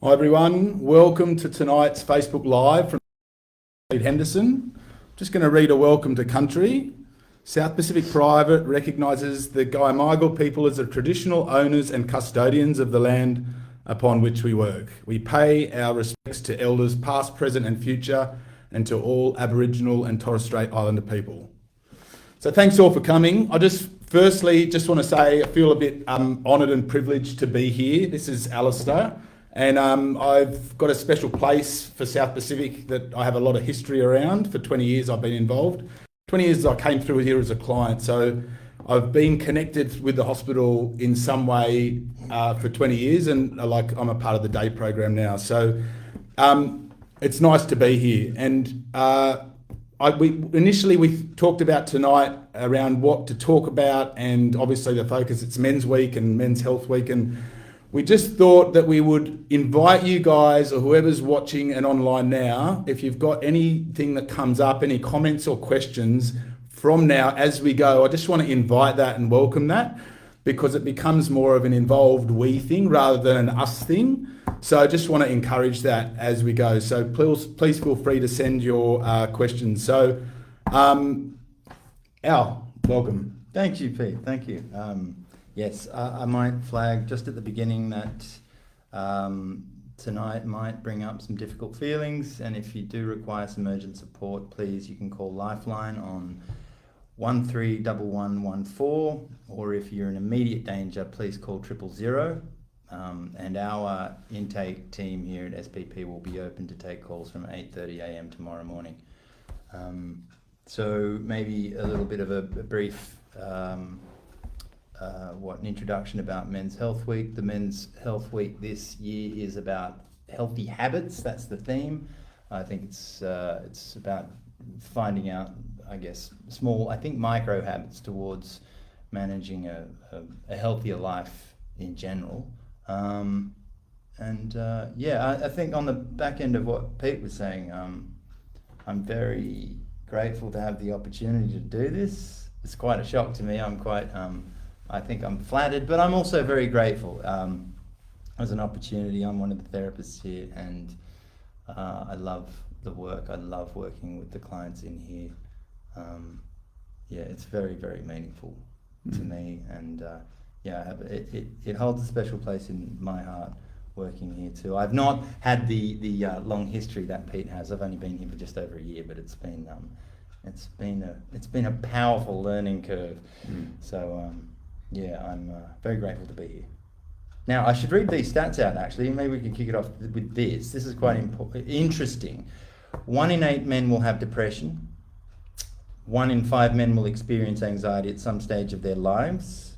Hi everyone, welcome to tonight's Facebook Live from Pete Henderson. Just going to read a welcome to country. South Pacific Private recognises the Guyamaigal people as the traditional owners and custodians of the land upon which we work. We pay our respects to elders past, present and future, and to all Aboriginal and Torres Strait Islander people. So thanks all for coming. I firstly want to say I feel a bit honoured and privileged to be here. This is Alistair. And I've got a special place for South Pacific that I have a lot of history around. For 20 years I've been involved. 20 years I came through here as a client. So I've been connected with the hospital in some way for 20 years and I'm a part of the day program now. So it's nice to be here. And we talked about tonight around what to talk about, and obviously the focus, it's Men's Week and Men's Health Week, and we just thought that we would invite you guys or whoever's watching and online now, if you've got anything that comes up, any comments or questions from now as we go, I just want to invite that and welcome that, because it becomes more of an involved we thing rather than an us thing. So I just want to encourage that as we go. So please feel free to send your questions. So Al, welcome. Thank you, Pete. Thank you. Yes, I might flag just at the beginning that tonight might bring up some difficult feelings, and if you do require some urgent support, please, you can call Lifeline on 131114, or if you're in immediate danger, please call 000. And our intake team here at SPP will be open to take calls from 8:30 a.m. tomorrow morning. So maybe a little bit of a brief an introduction about Men's Health Week. The Men's Health Week this year is about healthy habits. That's the theme. I think it's about finding out, I guess, micro habits towards managing a healthier life in general. I think on the back end of what Pete was saying, I'm very grateful to have the opportunity to do this. It's quite a shock to me. I think I'm flattered, but I'm also very grateful. As an opportunity, I'm one of the therapists here, and I love the work. I love working with the clients in here. It's very, very meaningful to me, and it holds a special place in my heart working here too. I've not had the long history that Pete has. I've only been here for just over a year, but it's been a powerful learning curve. So I'm very grateful to be here. Now I should read these stats out. Actually, maybe we can kick it off with this. This is quite interesting. 1 in 8 men will have depression. 1 in 5 men will experience anxiety at some stage of their lives.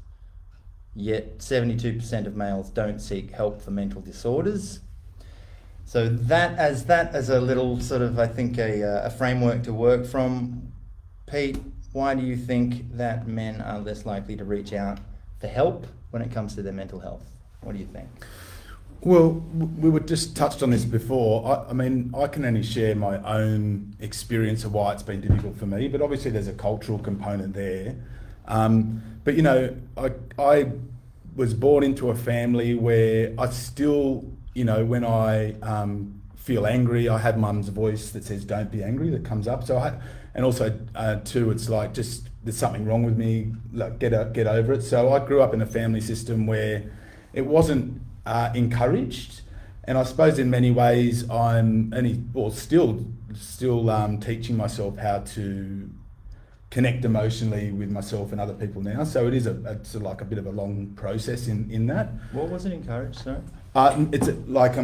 Yet 72% of males don't seek help for mental disorders. So that as a little sort of, I think, a framework to work from. Pete, why do you think that men are less likely to reach out for help when it comes to their mental health? What do you think? Well, we were just touched on this before. I mean, I can only share my own experience of why it's been difficult for me, but obviously there's a cultural component there. But you know, I was born into a family where I still, you know, when I feel angry, I have mum's voice that says, "Don't be angry," that comes up. So and also too, it's like, just there's something wrong with me, like get over it. So I grew up in a family system where it wasn't encouraged, and I suppose in many ways I'm still teaching myself how to connect emotionally with myself and other people now. So it's like a bit of a long process in that. What wasn't encouraged, sorry? It's like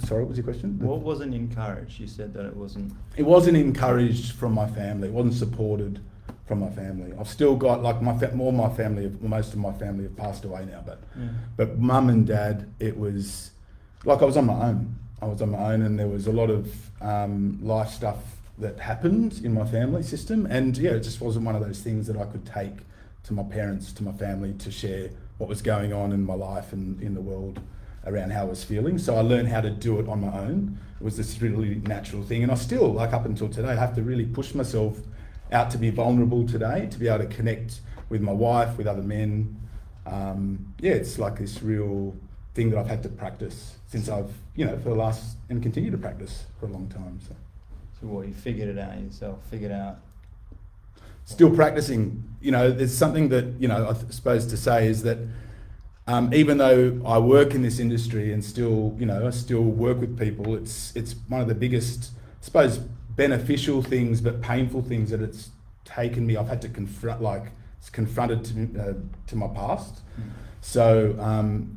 sorry, what was your question? What wasn't encouraged? You said that it wasn't... It wasn't encouraged from my family. It wasn't supported from my family. I've still got, like, most of my family have passed away now, but mum and dad, it was like I was on my own, and there was a lot of life stuff that happened in my family system, and it just wasn't one of those things that I could take to my parents, to my family, to share what was going on in my life and in the world around how I was feeling. So I learned how to do it on my own. It was this really natural thing, and I still, like up until today, I have to really push myself out to be vulnerable today, to be able to connect with my wife, with other men. It's like this real thing that I've had to practice since I've, for the last, and continue to practice for a long time. So what, you figured it out yourself, Still practicing. There's something that, I suppose to say is that even though I work in this industry and still, I still work with people, it's one of the biggest, I suppose, beneficial things but painful things that it's taken me. I've had to confronted to my past. So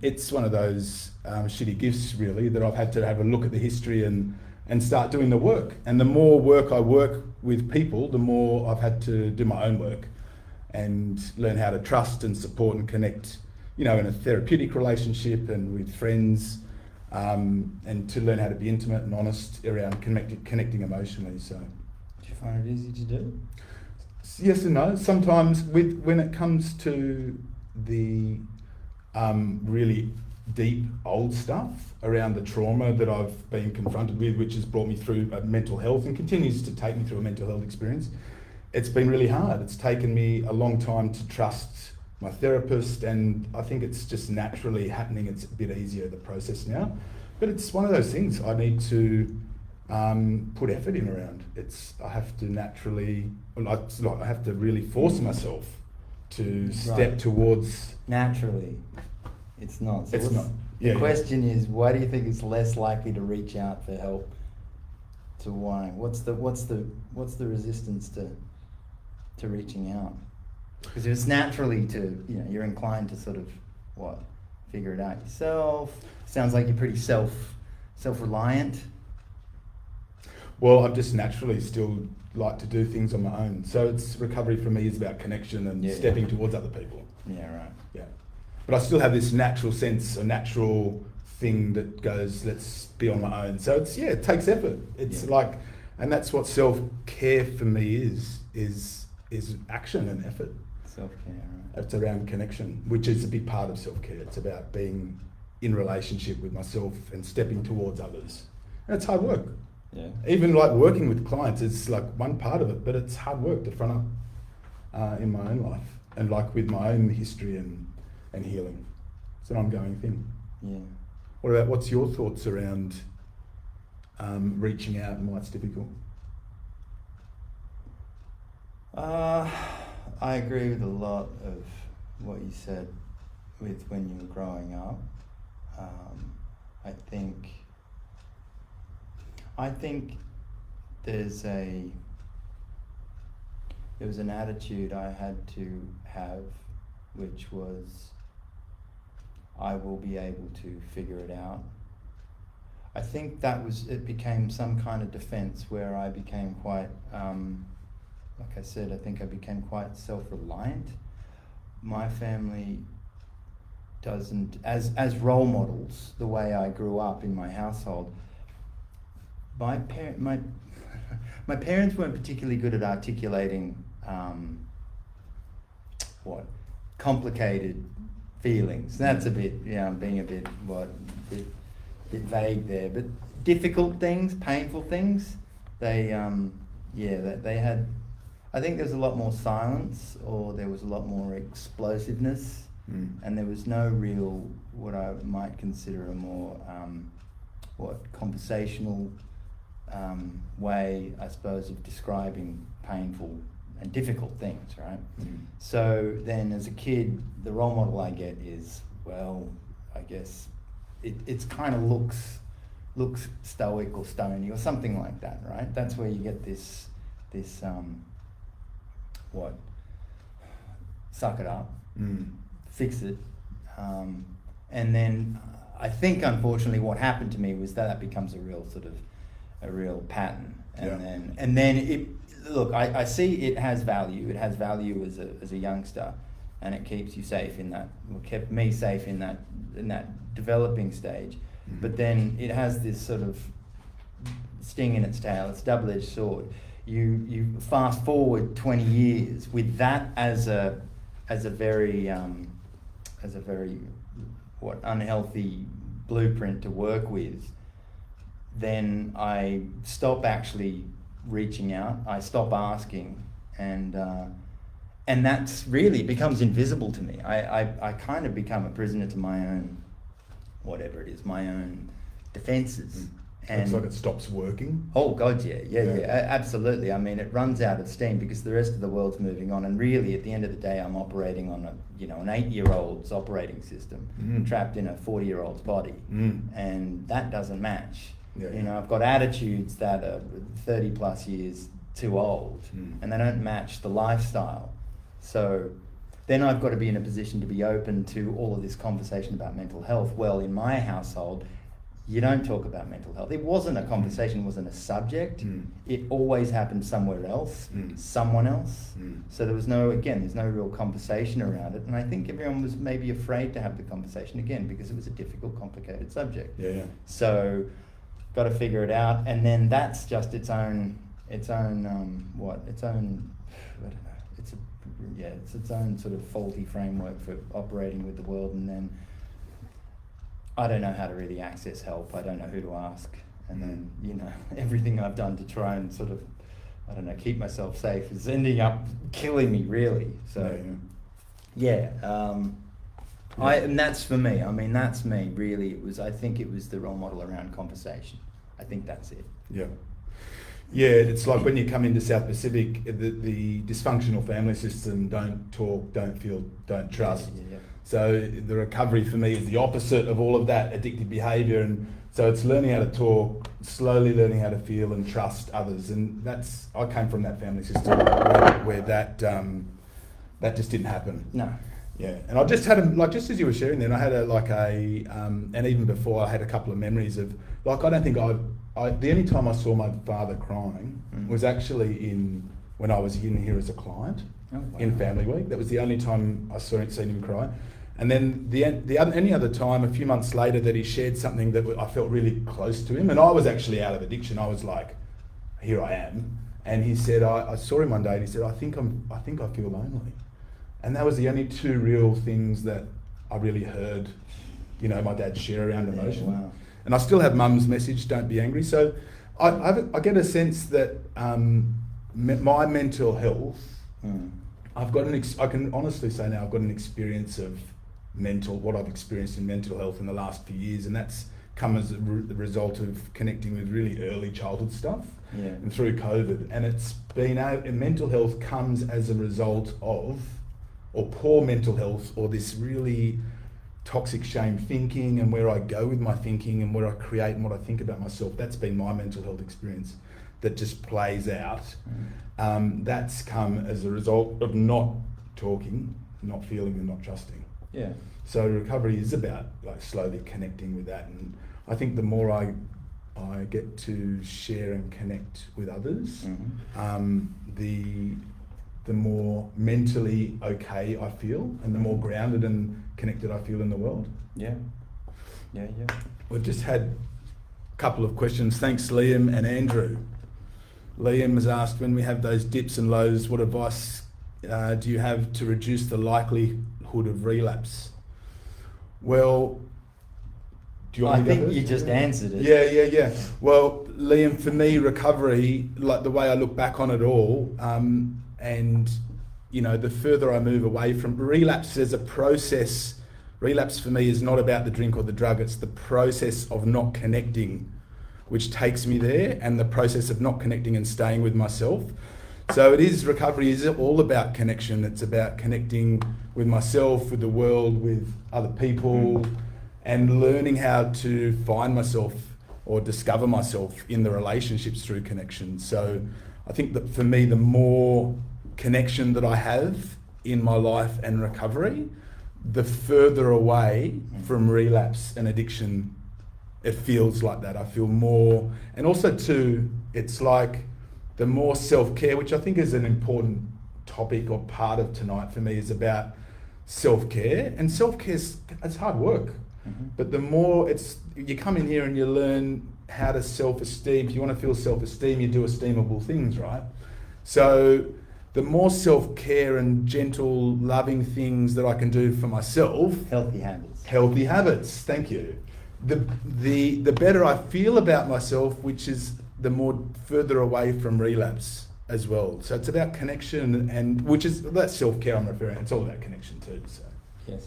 it's one of those shitty gifts really that I've had to have a look at the history and start doing the work. And the more work I work with people, the more I've had to do my own work and learn how to trust and support and connect, in a therapeutic relationship and with friends, and to learn how to be intimate and honest around connecting emotionally. So, do you find it easy to do? Yes and no. Sometimes when it comes to the really deep old stuff around the trauma that I've been confronted with, which has brought me through mental health and continues to take me through a mental health experience, it's been really hard. It's taken me a long time to trust my therapist, and I think it's just naturally happening. It's a bit easier, the process now. But it's one of those things I need to put effort in around. I have to naturally, I have to really force myself to step towards. Naturally, it's not. So it's not. The question is, why do you think it's less likely to reach out for help? To why? What's the resistance to reaching out? Because it's naturally you're inclined to sort of figure it out yourself. Sounds like you're pretty self-reliant. Well, I've just naturally still like to do things on my own. So it's recovery for me is about connection and stepping towards other people. Yeah, right. Yeah. But I still have this natural sense, a natural thing that goes, let's be on my own. So it takes effort. It's and that's what self-care for me is action and effort. Self-care, right. It's around connection, which is a big part of self-care. It's about being in relationship with myself and stepping towards others. And it's hard work. Yeah. Even working with clients is one part of it, but it's hard work to front up in my own life and with my own history and healing. It's an ongoing thing. Yeah. What's your thoughts around reaching out and why it's difficult? I agree with a lot of what you said with when you were growing up. I think there was an attitude I had to have, which was, I will be able to figure it out. I think it became some kind of defense where I became quite, like I said, I think I became quite self-reliant. My family doesn't, as role models, the way I grew up in my household, my parents weren't particularly good at articulating complicated feelings. That's a bit, being a bit vague there, but difficult things, painful things, they had, I think there was a lot more silence, or there was a lot more explosiveness, and there was no real, what I might consider a more, conversational way, I suppose, of describing painful and difficult things, right? So then as a kid, the role model I get is, I guess it's kind of looks stoic or stony or something like that, right? That's where you get this suck it up, fix it, and then I think unfortunately what happened to me was that becomes a real pattern, and then it. Look, I see it has value. It has value as a youngster, and it keeps you safe kept me safe in that developing stage. But then it has this sort of sting in its tail. It's a double-edged sword. You fast forward 20 years with that as a very unhealthy blueprint to work with. Then I stop actually reaching out. I stop asking, and that's really becomes invisible to me. I kind of become a prisoner to my whatever it is, my own defences. Looks like it stops working. Oh God, yeah, absolutely. I mean, it runs out of steam because the rest of the world's moving on, and really, at the end of the day, I'm operating on an 8-year-old's operating system, trapped in a 40-year-old's body, and that doesn't match. I've got attitudes that are 30 plus years too old, and they don't match the lifestyle. So then I've got to be in a position to be open to all of this conversation about mental health. Well, in my household, you don't talk about mental health. It wasn't a conversation, it wasn't a subject. It always happened somewhere else, someone else. So there's no real conversation around it. And I think everyone was maybe afraid to have the conversation again because it was a difficult, complicated subject. So got to figure it out. And then that's just its own sort of faulty framework for operating with the world. And then I don't know how to really access help. I don't know who to ask. And then, everything I've done to try and sort of, keep myself safe is ending up killing me, really. So, and that's for me. I mean, that's me, really. I think it was the role model around conversation. I think that's it. Yeah, it's like when you come into South Pacific, the dysfunctional family system, don't talk, don't feel, don't trust. So the recovery for me is the opposite of all of that addictive behaviour, and so it's learning how to talk, slowly learning how to feel and trust others, and I came from that family system where that just didn't happen. No. Yeah, and I just had just as you were sharing then, I had and even before I had a couple of memories of, I don't think the only time I saw my father crying was actually when I was in here as a client in Family Week. That was the only time I seen him cry. And then any other time, a few months later, that he shared something that I felt really close to him, and I was actually out of addiction. I was like, here I am. And he said, I saw him one day, and he said, I think I feel lonely. And that was the only two real things that I really heard, my dad share around emotion. Wow. And I still have Mum's message, don't be angry. So I get a sense that my mental health, I can honestly say now I've got an experience of what I've experienced in mental health in the last few years, and that's come as the result of connecting with really early childhood stuff and through COVID. And it's been mental health comes as a result of, or poor mental health, or this really toxic shame thinking, and where I go with my thinking and where I create and what I think about myself. That's been my mental health experience that just plays out. That's come as a result of not talking, not feeling, and not trusting. So recovery is about slowly connecting with that, and I think the more I get to share and connect with others, the more mentally okay I feel, and the more grounded and connected I feel in the world. Yeah. We've just had a couple of questions. Thanks, Liam and Andrew. Liam has asked, when we have those dips and lows, what advice do you have to reduce the likelihood of relapse? Well, do you want me to go first? You just answered it. Yeah. Well, Liam, for me, recovery, like the way I look back on it all, and the further I move away from relapse as a process, relapse for me is not about the drink or the drug, it's the process of not connecting which takes me there, and the process of not connecting and staying with myself. So recovery is all about connection. It's about connecting with myself, with the world, with other people, and learning how to find myself or discover myself in the relationships through connection. So I think that for me, the more connection that I have in my life and recovery, the further away from relapse and addiction it feels like that. I feel more, and also too, it's like the more self-care, which I think is an important topic or part of tonight for me, is about self-care. And self-care it's hard work, but the more you come in here and you learn how to self-esteem. If you want to feel self-esteem, you do esteemable things, right? So the more self-care and gentle, loving things that I can do for myself. Healthy habits. Healthy habits, thank you. The better I feel about myself, which is the more further away from relapse as well. So it's about connection, and that's self-care I'm referring. It's all about connection too. So yes.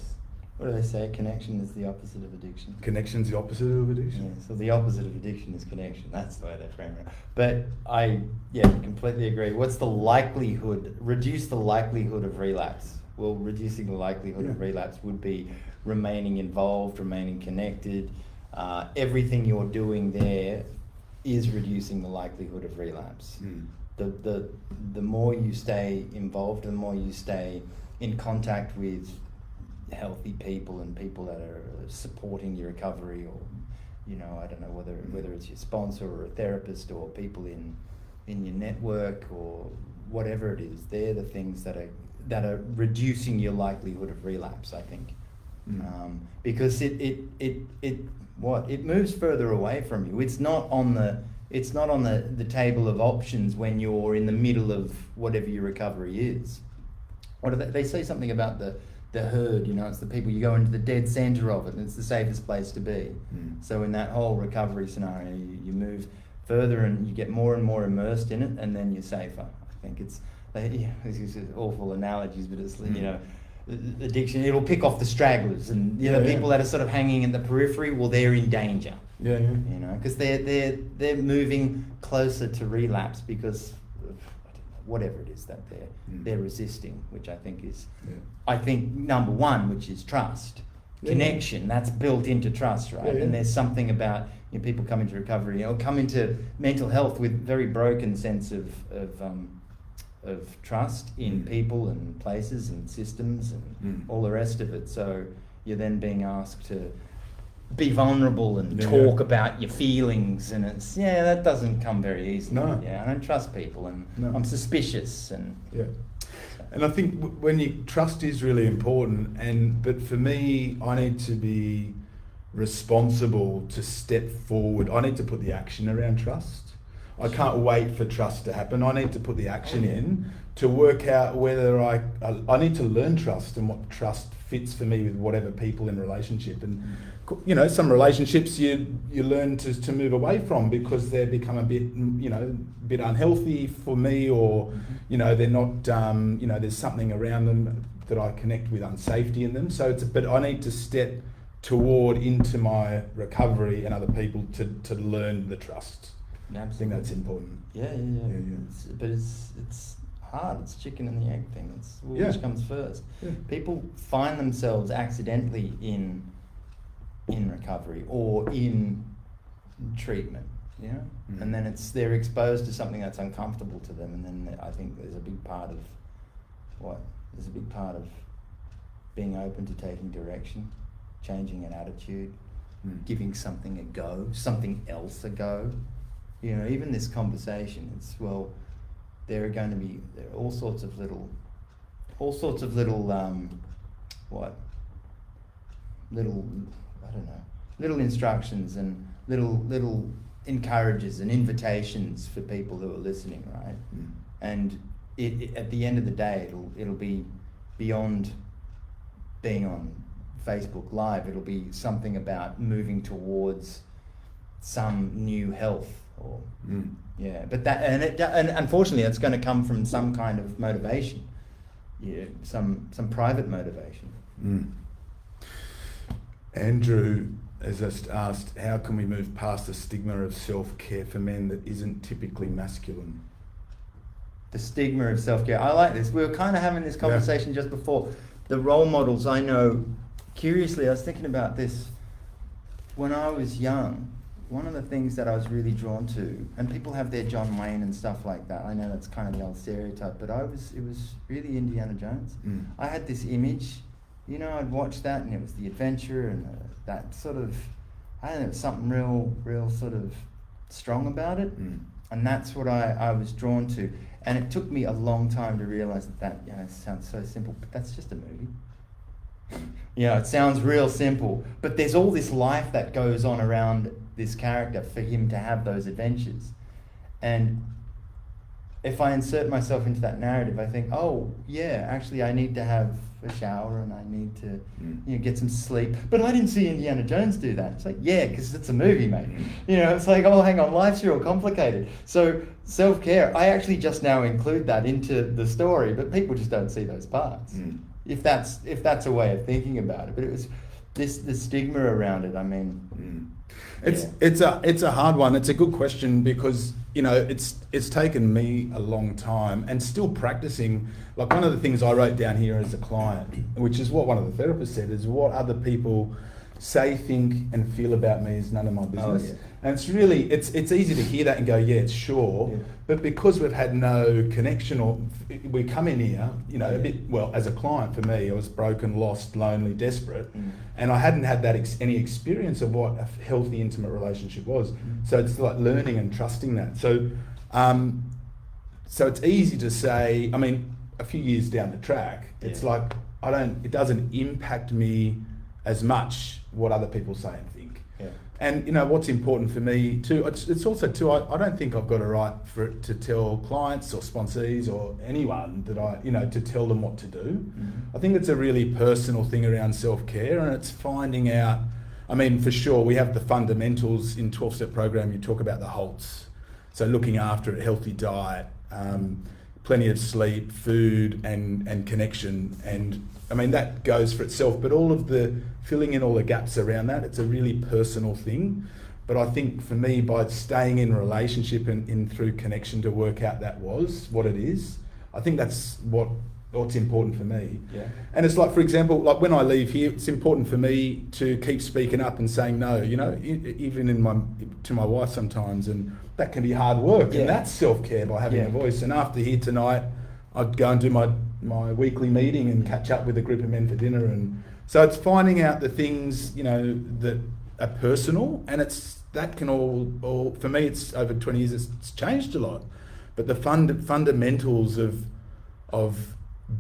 What do they say? Connection is the opposite of addiction. Connection's the opposite of addiction. Yeah, so the opposite of addiction is connection. That's the way they frame it. But I completely agree. What's the likelihood? Reduce the likelihood of relapse. Well, reducing the likelihood of relapse would be remaining involved, remaining connected. Everything you're doing there is reducing the likelihood of relapse. The more you stay involved, the more you stay in contact with healthy people and people that are supporting your recovery, or I don't know whether it's your sponsor or a therapist or people in your network or whatever it is. They're the things that are reducing your likelihood of relapse, I think. Because it moves further away from you. It's not on the table of options when you're in the middle of whatever your recovery is. They say something about the herd, it's the people, you go into the dead center of it, and it's the safest place to be. So in that whole recovery scenario, you move further and you get more and more immersed in it, and then you're safer. I think this is awful analogies, but it's addiction, it'll pick off the stragglers, and people that are sort of hanging in the periphery, well, they're in danger. Because they're moving closer to relapse because whatever it is that they're resisting, which I think is, I think number one, which is trust, connection. That's built into trust, right? And there's something about people come into recovery, come into mental health with very broken sense of trust in people and places and systems and all the rest of it. So you're then being asked to be vulnerable and talk about your feelings, and it's that doesn't come very easily. I don't trust people, and I'm suspicious, and and I think trust is really important, but for me, I need to be responsible to step forward. I need to put the action around trust. I can't wait for trust to happen. I need to put the action in to work out whether I need to learn trust and what trust fits for me with whatever people in relationship. And some relationships you learn to move away from because they become a bit unhealthy for me, or they're not there's something around them that I connect with unsafety in them. So but I need to step toward into my recovery and other people to learn the trust. Absolutely. I think that's important. But it's hard. It's chicken and the egg thing. It's which comes first. People find themselves accidentally in recovery or in treatment, and then they're exposed to something that's uncomfortable to them, and then I think there's a big part of being open to taking direction, changing an attitude, giving something a go, something else a go. Even this conversation, there are all sorts of little little instructions and little encourages and invitations for people who are listening, right? And it at the end of the day, it'll be beyond being on Facebook Live. It'll be something about moving towards some new health, or but that and unfortunately that's going to come from some kind of motivation, some private motivation. Andrew has just asked, how can we move past the stigma of self-care for men that isn't typically masculine? The stigma of self-care. I like this. We were kind of having this conversation just before. The role models I know, curiously, I was thinking about this when I was young. One of the things that I was really drawn to, and people have their John Wayne and stuff like that. I know that's kind of the old stereotype, but it was really Indiana Jones. I had this image, I'd watch that, and it was the adventure and that sort of, I don't know, something real sort of strong about it. And that's what I was drawn to. And it took me a long time to realize that it sounds so simple, but that's just a movie. It sounds real simple, but there's all this life that goes on around this character for him to have those adventures. And if I insert myself into that narrative, I think, actually I need to have a shower and I need to get some sleep. But I didn't see Indiana Jones do that. It's like, because it's a movie, mate. It's like, hang on, life's real complicated. So self-care, I actually just now include that into the story, but people just don't see those parts. if that's a way of thinking about it. But it was the stigma around it. I mean, It's a hard one. It's a good question because it's taken me a long time and still practicing. Like one of the things I wrote down here as a client, which is what one of the therapists said, is what other people say, think, and feel about me is none of my business. Oh, yeah. And it's really it's easy to hear that and go, yeah, it's sure. Yeah. But because we've had no connection, or we come in here, a bit, well, as a client for me, I was broken, lost, lonely, desperate, and I hadn't had that any experience of what a healthy, intimate relationship was. So it's like learning and trusting that. So, so it's easy to say. I mean, a few years down the track, it's like it doesn't impact me as much what other people say and think. Yeah. And what's important for me too, it's also too, I don't think I've got a right to tell clients or sponsees or anyone that to tell them what to do. I think it's a really personal thing around self-care, and it's finding out, I mean, for sure, we have the fundamentals in 12-step program. You talk about the HALTs. So looking after a healthy diet, plenty of sleep, food, and connection. And I mean, that goes for itself, but all of the filling in all the gaps around that, it's a really personal thing. But I think for me, by staying in relationship and in through connection to work out that was what it is, I think that's what's important for me. Yeah. And it's like, for example, like when I leave here, it's important for me to keep speaking up and saying no, even to my wife sometimes, and that can be hard work. Yeah. And that's self-care by having a voice. And after here tonight, I'd go and do my weekly meeting and catch up with a group of men for dinner. And so it's finding out the things, that are personal, and that can all for me, it's over 20 years, it's changed a lot. But the fundamentals of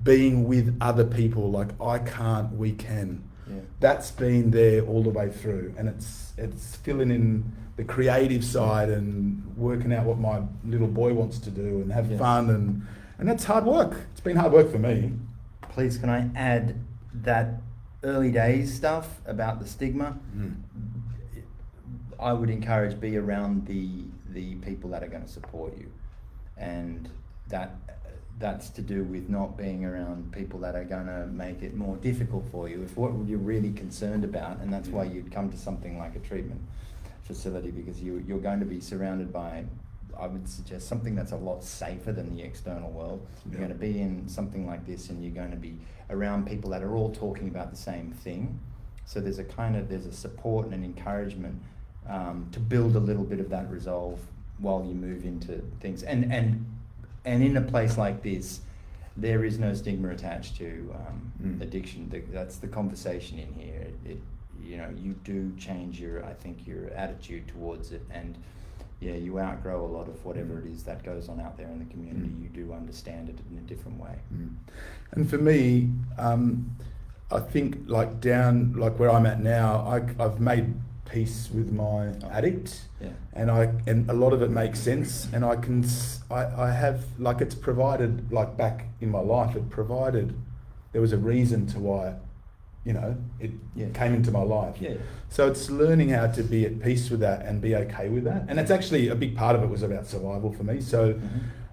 being with other people, like I can't, we can. Yeah. That's been there all the way through, and it's filling in the creative side and working out what my little boy wants to do and have fun, and that's hard work. It's been hard work for me. Please, can I add that early days stuff about the stigma? I would encourage be around the people that are going to support you, and that's to do with not being around people that are going to make it more difficult for you. If what you're really concerned about, and that's why you'd come to something like a treatment facility, because you're going to be surrounded by, I would suggest, something that's a lot safer than the external world. You're going to be in something like this, and you're going to be around people that are all talking about the same thing. So there's a support and an encouragement to build a little bit of that resolve while you move into things. And in a place like this, there is no stigma attached to addiction. That's the conversation in here. You do change your attitude towards it, and you outgrow a lot of whatever it is that goes on out there in the community. You do understand it in a different way. And for me, I think like where I'm at now, I've made peace with my addict, and a lot of it makes sense, and I have, like, it's provided, like back in my life, there was a reason to why it came into my life. So it's learning how to be at peace with that and be okay with that, and it's actually a big part of it was about survival for me. So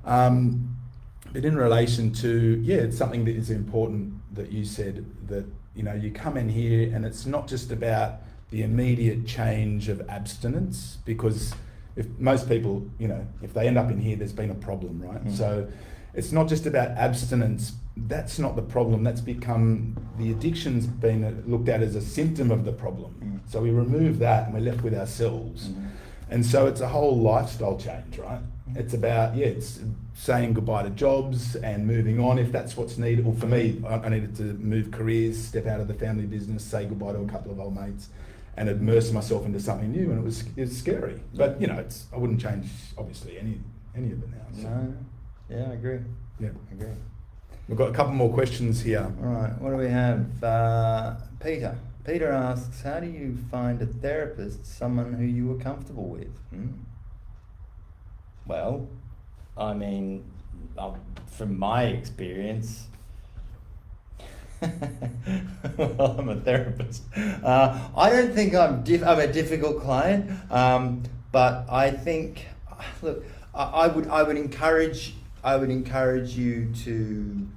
but in relation to it's something that is important that you said, that you come in here and it's not just about the immediate change of abstinence, because if most people, if they end up in here, there's been a problem, right? So it's not just about abstinence. That's not the problem. That's become, the addiction's been looked at as a symptom of the problem. So we remove that and we're left with ourselves. And so it's a whole lifestyle change, right? It's about, it's saying goodbye to jobs and moving on if that's what's needed. Well, for me, I needed to move careers, step out of the family business, say goodbye to a couple of old mates, and immerse myself into something new, and it was scary. But I wouldn't change obviously any of it now. So. No, yeah, I agree. Yeah, I agree. We've got a couple more questions here. All right, what do we have? Peter. Peter asks, how do you find a therapist, someone who you were comfortable with? Well, I mean, from my experience, well, I'm a therapist. I don't think I'm a difficult client, but I think, look, I would encourage you to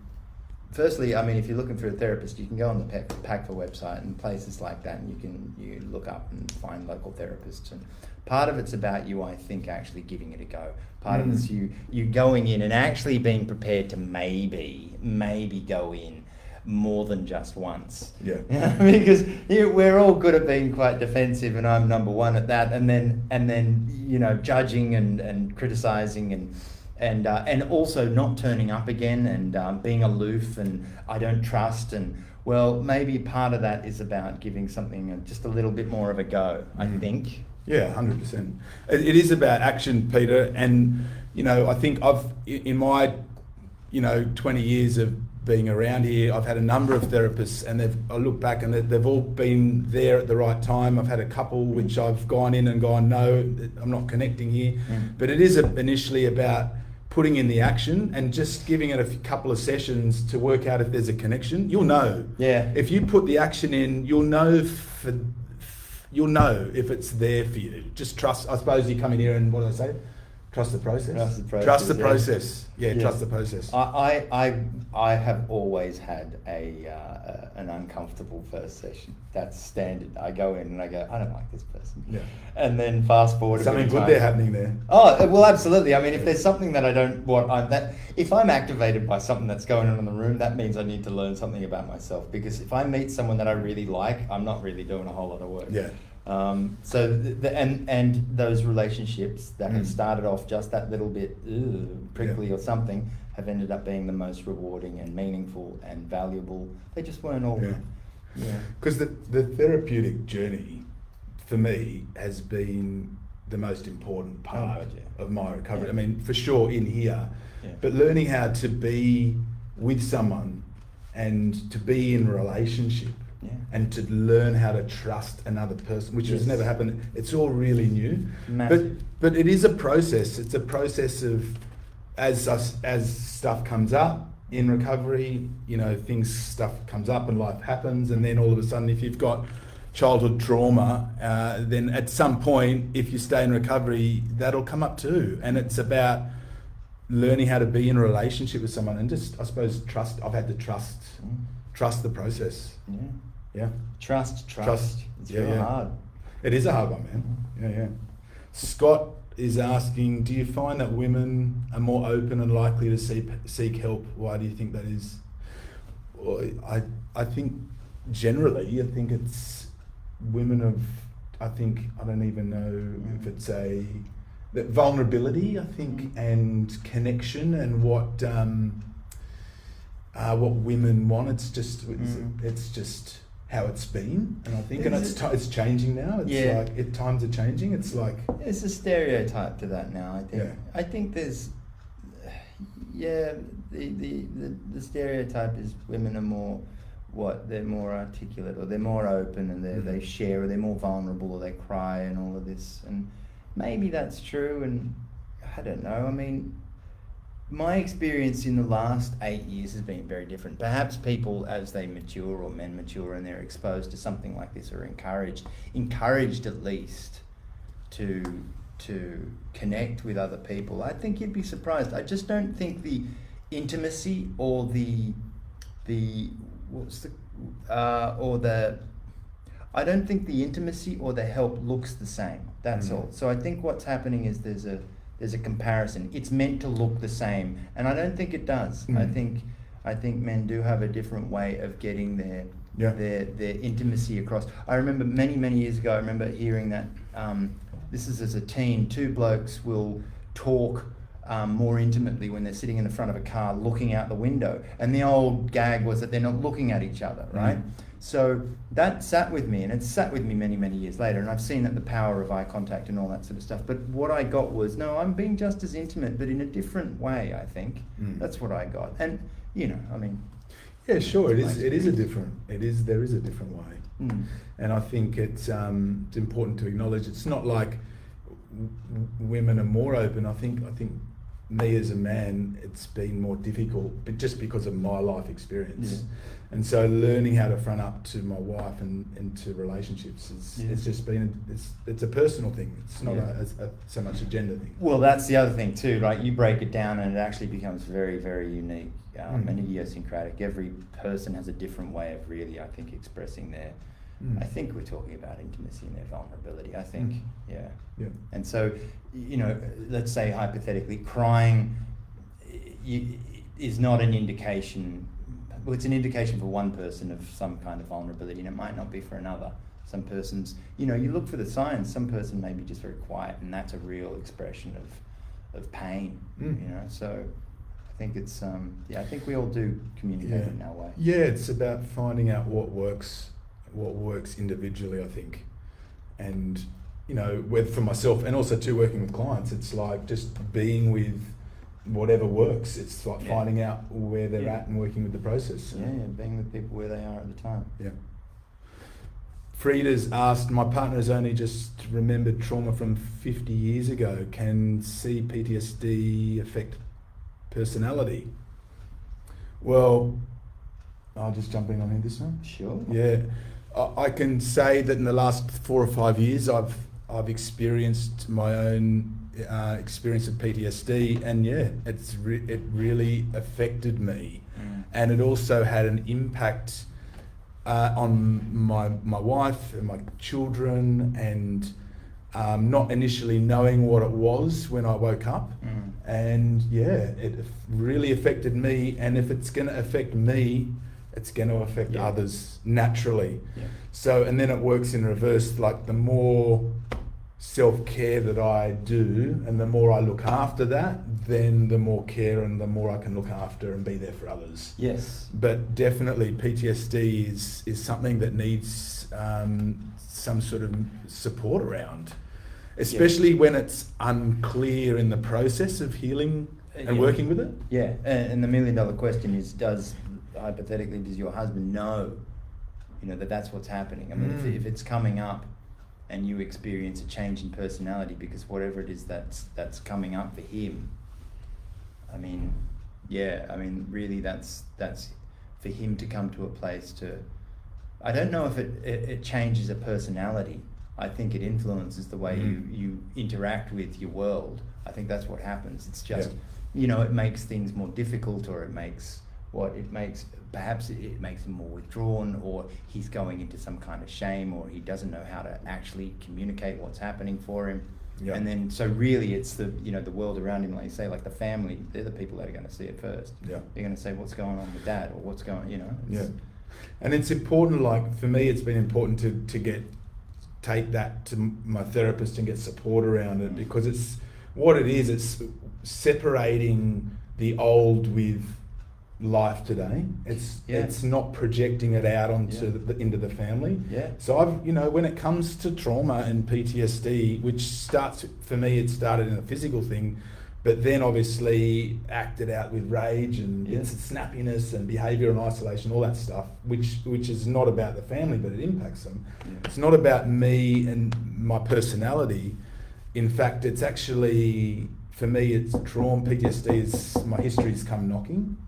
firstly, I mean, if you're looking for a therapist, you can go on the PACFA website and places like that, and you look up and find local therapists. And part of it's about you, I think, actually giving it a go. Part of it's you going in and actually being prepared to maybe go in more than just once. Yeah. Because we're all good at being quite defensive, and I'm number one at that. And then judging and criticizing and also not turning up again and being aloof and I don't trust. And well, maybe part of that is about giving something just a little bit more of a go, I think. Yeah, 100%. It is about action, Peter. And, I think in my, 20 years of being around here, I've had a number of therapists, and I look back and they've all been there at the right time. I've had a couple which I've gone in and gone, no, I'm not connecting here. But it is initially about putting in the action and just giving it a couple of sessions to work out if there's a connection. You'll know. Yeah. If you put the action in, you'll know if it's there for you. Just trust. I suppose you come in here and what do I say? Trust the process. Trust the process. Yeah, trust the process. I have always had an uncomfortable first session. That's standard. I go in and I go, I don't like this person. Yeah. And then fast forward. Something good there happening there. Oh well, absolutely. I mean, if there's something that I don't want, if I'm activated by something that's going on in the room, that means I need to learn something about myself. Because if I meet someone that I really like, I'm not really doing a whole lot of work. Yeah. And those relationships that have started off just that little bit prickly or something have ended up being the most rewarding and meaningful and valuable. They just weren't all. Yeah. Because the therapeutic journey for me has been the most important part of my recovery. Yeah. I mean, for sure in here, but learning how to be with someone and to be in relationship. Yeah. And to learn how to trust another person, which has never happened. It's all really new. Massive. But it is a process. It's a process of as stuff comes up in recovery, stuff comes up and life happens, and then all of a sudden, if you've got childhood trauma, then at some point, if you stay in recovery, that'll come up too. And it's about learning how to be in a relationship with someone and just, I suppose, trust. I've had to trust the process. Yeah. Trust. It's real hard. It is a hard one, man. Yeah. Scott is asking, do you find that women are more open and likely to seek help? Why do you think that is? Well, I think generally, it's women I don't even know if it's that vulnerability, I think, and connection and what women want. It's just how it's been, and I think, it's changing now. It's times are changing. It's like there's a stereotype to that now. I think. Yeah. I think there's, the stereotype is women are more, they're more articulate, or they're more open, and they share, or they're more vulnerable, or they cry, and all of this, and maybe that's true, and I don't know. I mean, my experience in the last 8 years has been very different. Perhaps people, as they mature, or men mature, and they're exposed to something like this, are encouraged at least to connect with other people. I think you'd be surprised. I just don't think the intimacy or I don't think the intimacy or the help looks the same. That's all. So I think what's happening is there's a comparison. It's meant to look the same, and I don't think it does. I think men do have a different way of getting their intimacy across. I remember many years ago, I remember hearing that this is as a teen, two blokes will talk more intimately when they're sitting in the front of a car looking out the window, and the old gag was that they're not looking at each other, right? So that sat with me, and it sat with me many years later, and I've seen that the power of eye contact and all that sort of stuff. But what I got was, no, I'm being just as intimate, but in a different way, I think. That's what I got. And, I mean... Yeah, sure, there is a different way. And I think it's important to acknowledge it's not like women are more open. I think me as a man, it's been more difficult, but just because of my life experience. Yeah. And so learning how to front up to my wife and to relationships is it's just been it's a personal thing. It's not so much a gender thing. Well, that's the other thing too, right? You break it down and it actually becomes very, very unique and idiosyncratic. Every person has a different way of really, I think, expressing their. I think we're talking about intimacy and their vulnerability. I think, yeah. And so, you know, let's say hypothetically, crying is not an indication. Well, it's an indication for one person of some kind of vulnerability, and it might not be for another. Some persons, you know, you look for the signs. Some person may be just very quiet, and that's a real expression of pain. You know, so I think it's I think we all do communicate in our way. Yeah, it's about finding out what works individually, I think, and you know, whether for myself and also too working with clients, it's like just being with whatever works. It's like finding out where they're at and working with the process. Being with people where they are at the time. Yeah. Frida's asked, my partner has only just remembered trauma from 50 years ago. Can CPTSD affect personality? Well, I'll just jump in on here this one. Sure. Yeah. I can say that in the last 4 or 5 years, I've experienced my own experience of PTSD, and it really affected me, and it also had an impact on my wife and my children, and not initially knowing what it was when I woke up, and it really affected me. And if it's going to affect me, it's going to affect others naturally. So, and then it works in reverse. Like the more self-care that I do and the more I look after that, then the more care and the more I can look after and be there for others. Yes. But definitely PTSD is something that needs some sort of support around, especially when it's unclear in the process of healing and working with it. Yeah, and the $1 million question is, hypothetically, does your husband know, you know, that's what's happening? I mean, if it's coming up and you experience a change in personality because whatever it is that's coming up for him, I mean, really that's for him to come to a place to, I don't know if it changes a personality. I think it influences the way you interact with your world. I think that's what happens. It's just, you know, it makes things more difficult, or perhaps it makes him more withdrawn, or he's going into some kind of shame, or he doesn't know how to actually communicate what's happening for him. And then, so really it's the world around him, like you say, like the family, they're the people that are going to see it first. They're going to say, what's going on with dad, or what's going, you know. And it's important, like for me, it's been important to take that to my therapist and get support around it, because it's separating the old with life today. It's not projecting it out onto into the family. So when it comes to trauma and PTSD, which starts for me, it started in a physical thing, but then obviously acted out with rage and snappiness and behaviour and isolation, all that stuff, which is not about the family, but it impacts them. It's not about me and my personality. In fact, it's actually, for me, it's trauma. PTSD is, my history's come knocking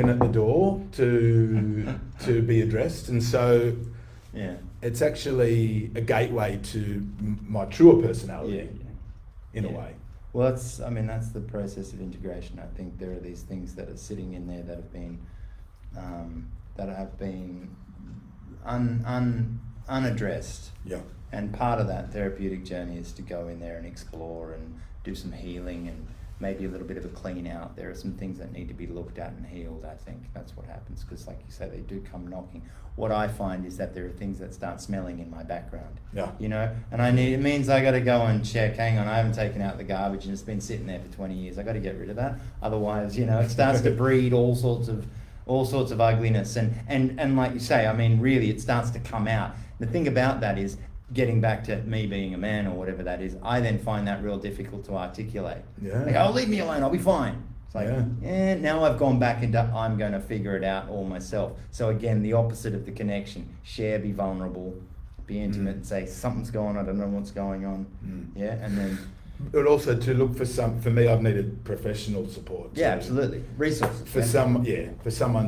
at the door to be addressed, and so it's actually a gateway to my truer personality in a way. Well, that's the process of integration. I think there are these things that are sitting in there that have been unaddressed. And part of that therapeutic journey is to go in there and explore and do some healing and maybe a little bit of a clean out. There are some things that need to be looked at and healed. I think that's what happens, because like you say, they do come knocking. What I find is that there are things that start smelling in my background. You know, and it means I got to go and check. Hang on, I haven't taken out the garbage and it's been sitting there for 20 years. I got to get rid of that. Otherwise, you know, it starts to breed all sorts of ugliness. And like you say, I mean, really, it starts to come out. The thing about that is, getting back to me being a man or whatever that is, I then find that real difficult to articulate. Like, oh, leave me alone, I'll be fine. It's like, now I've gone back into, I'm going to figure it out all myself. So again, the opposite of the connection. Share, be vulnerable, be intimate, and say, something's going on, I don't know what's going on. And then But also to look for me, I've needed professional support. Yeah, too. absolutely. Resources. For someone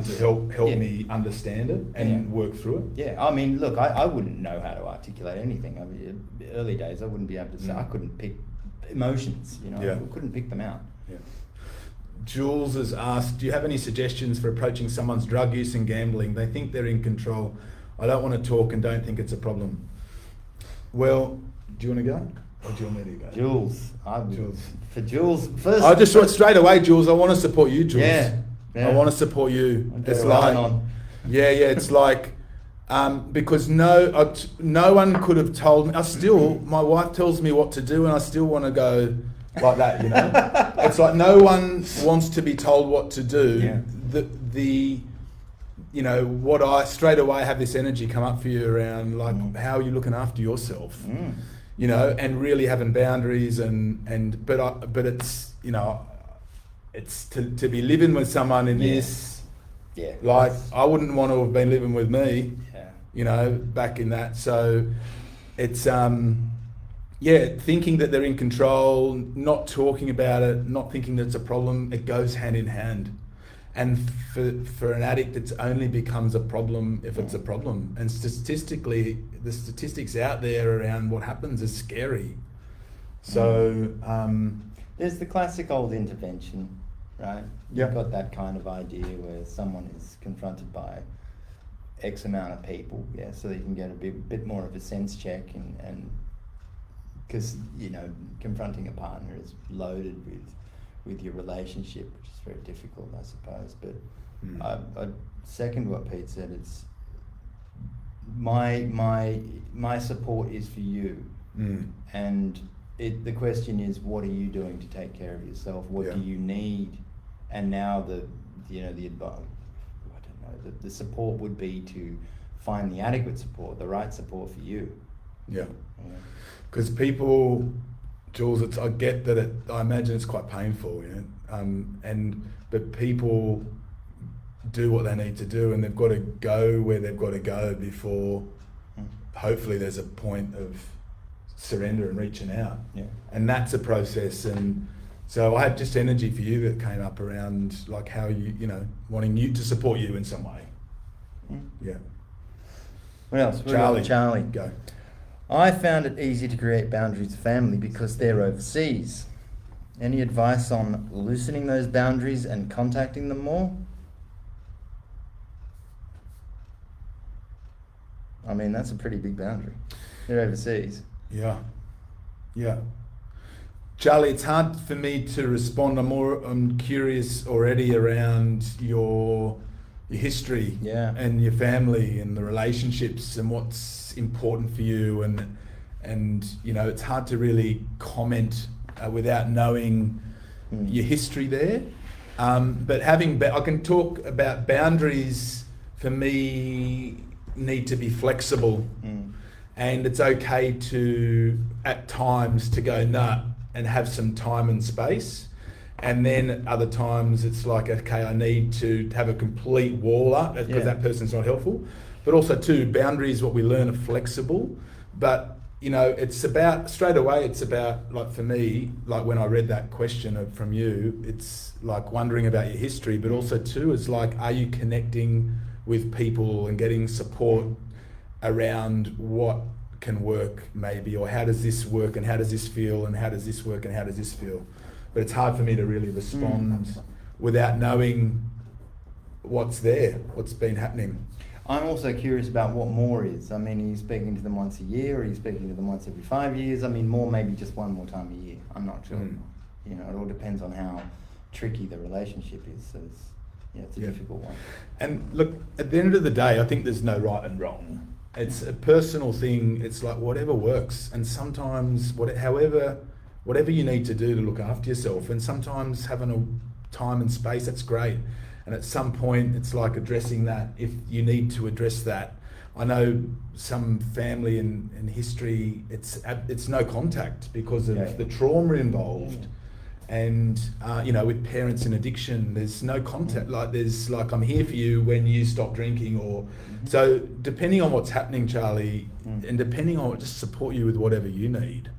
to help me understand it and work through it. Yeah, I mean, look, I wouldn't know how to articulate anything. I mean, early days, I wouldn't be able to say, I couldn't pick emotions, I couldn't pick them out. Yeah. Jules has asked, do you have any suggestions for approaching someone's drug use and gambling? They think they're in control. I don't want to talk and don't think it's a problem. Well, do you want to go? Or do you want me to go? Jules. For Jules, first... I just want straight away, Jules, I want to support you, Jules. Yeah. I want to support you. It's like... it's like... because no one could have told me. My wife tells me what to do, and I still want to go like that. It's like no one wants to be told what to do. Yeah. What I straight away have this energy come up for you around like how are you looking after yourself, and really having boundaries but it's it's to be living with someone in this. Yeah. Like I wouldn't want to have been living with me. Yeah. Back in that. So it's thinking that they're in control, not talking about it, not thinking that it's a problem, it goes hand in hand. And for an addict, it only becomes a problem if it's a problem. And statistically, the statistics out there around what happens is scary. So there's the classic old intervention, right? Yeah. You've got that kind of idea where someone is confronted by X amount of people, so that you can get a bit more of a sense check, and because confronting a partner is loaded with your relationship, which is very difficult, I suppose. But I second what Pete said. It's my support is for you, and the question is, what are you doing to take care of yourself? What do you need? And now the advice. The support would be to find the adequate support, the right support for you. Yeah. Because people, Jules, I get that I imagine it's quite painful, but people do what they need to do, and they've got to go where they've got to go before hopefully there's a point of surrender and reaching out. Yeah. And that's a process. And so I had just energy for you that came up around like how you, wanting you to support you in some way. Yeah. What else? Charlie. Go. I found it easy to create boundaries with family because they're overseas. Any advice on loosening those boundaries and contacting them more? I mean, that's a pretty big boundary. They're overseas. Yeah. Charlie, it's hard for me to respond. I'm curious already around your history and your family and the relationships and what's important for you, and it's hard to really comment without knowing your history there. But I can talk about boundaries. For me, need to be flexible, and it's okay to at times to go nah and have some time and space, and then other times it's like, okay, I need to have a complete wall up because that person's not helpful. But also too, boundaries, what we learn, are flexible, but it's about straight away, it's about, like for me, like when I read that question from you, it's like wondering about your history, but also too is like, are you connecting with people and getting support around what can work maybe, or how does this work and how does this feel and how does this work and how does this feel? But it's hard for me to really respond without knowing what's been happening. I'm also curious about what more is. I mean, are you speaking to them once a year, or are you speaking to them once every 5 years? I mean, more maybe just one more time a year. I'm not sure. It all depends on how tricky the relationship is. So it's a difficult one. And look, at the end of the day, I think there's no right and wrong. It's a personal thing. It's like whatever works, and sometimes whatever you need to do to look after yourself, and sometimes having a time and space, that's great. And at some point, it's like addressing that if you need to address that. I know some family and history, it's no contact because of the trauma involved. And with parents in addiction, there's no contact. Like there's like, I'm here for you when you stop drinking, or so depending on what's happening, Charlie, and depending on just support you with whatever you need.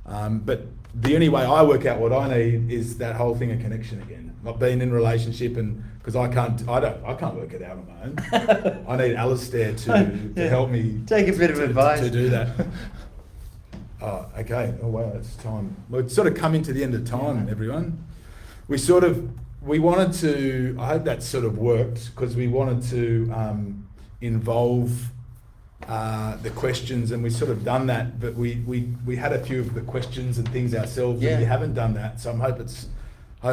But the only way I work out what I need is that whole thing of connection again. Not being in a relationship, and because I can't work it out on my own. I need Alistair to help me. Take a bit of advice to do that. Oh, okay. Oh wow, it's time. We've sort of come into the end of time, everyone. We wanted to. I hope that sort of worked because we wanted to involve the questions, and we sort of done that. But we had a few of the questions and things ourselves. Yeah. And we haven't done that, so I hope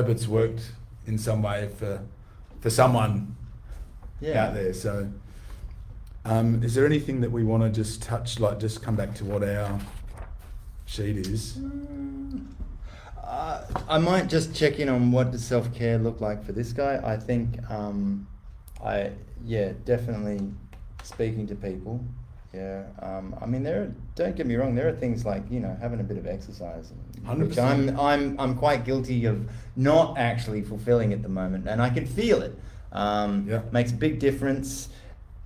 it's worked in some way for someone out there. So, is there anything that we want to just touch? Like, just come back to what our sheet is. I might just check in on what does self-care look like for this guy. I think, definitely speaking to people. Yeah, I mean, don't get me wrong, there are things like, having a bit of exercise, which 100%. I'm quite guilty of not actually fulfilling at the moment, and I can feel it. Makes a big difference.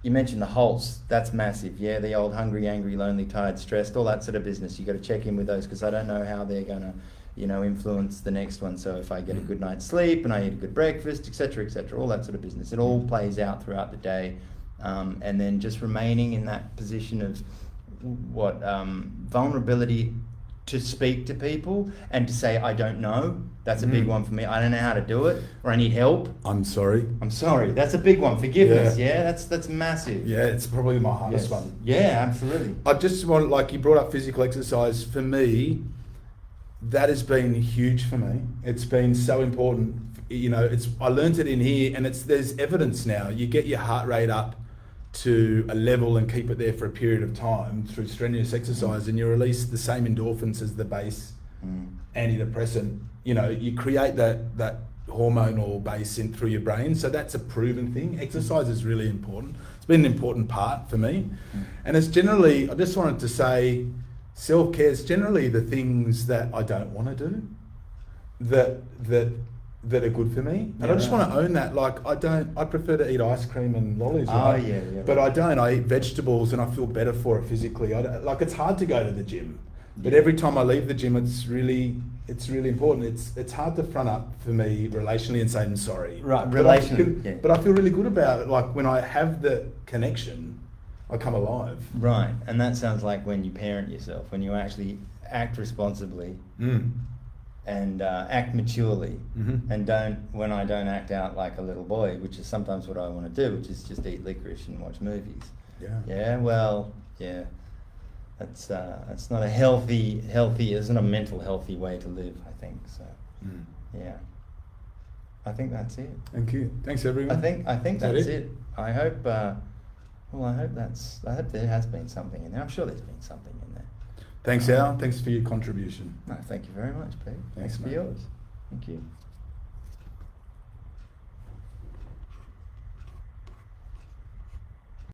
You mentioned the Holts, that's massive. Yeah, the old hungry, angry, lonely, tired, stressed, all that sort of business. You got to check in with those because I don't know how they're going to, influence the next one. So if I get a good night's sleep and I eat a good breakfast, etc., all that sort of business, it all plays out throughout the day. And then just remaining in that position of vulnerability to speak to people and to say, I don't know. That's a big one for me. I don't know how to do it, or I need help. I'm sorry. That's a big one. Forgiveness. Yeah, that's massive. Yeah, it's probably my hardest one. Yeah, absolutely. I just want, like you brought up physical exercise. For me, that has been huge for me. It's been so important. I learned it in here, and there's evidence now. You get your heart rate up to a level and keep it there for a period of time through strenuous exercise, and you release the same endorphins as the base antidepressant. You create that hormonal base through your brain, so that's a proven thing. Exercise is really important. It's been an important part for me, and it's generally, I just wanted to say, self-care is generally the things that I don't want to do that are good for me, and I just want to own that. Like, I prefer to eat ice cream and lollies, right? But I eat vegetables and I feel better for it physically. It's hard to go to the gym, but every time I leave the gym, it's really important. It's hard to front up for me relationally and say I'm sorry. Right, relationally. But I feel really good about it. Like, when I have the connection, I come alive. Right, and that sounds like when you parent yourself, when you actually act responsibly. And act maturely, and when I don't act out like a little boy, which is sometimes what I want to do, which is just eat licorice and watch movies. That's not a healthy, isn't a mental healthy way to live, I think. So, I think that's it. Thank you. Thanks, everyone. I think that's it. I hope. I hope there has been something in there. I'm sure there's been something in there. Thanks, Al. Thanks for your contribution. No, thank you very much, Pete. Thanks for yours. Thank you.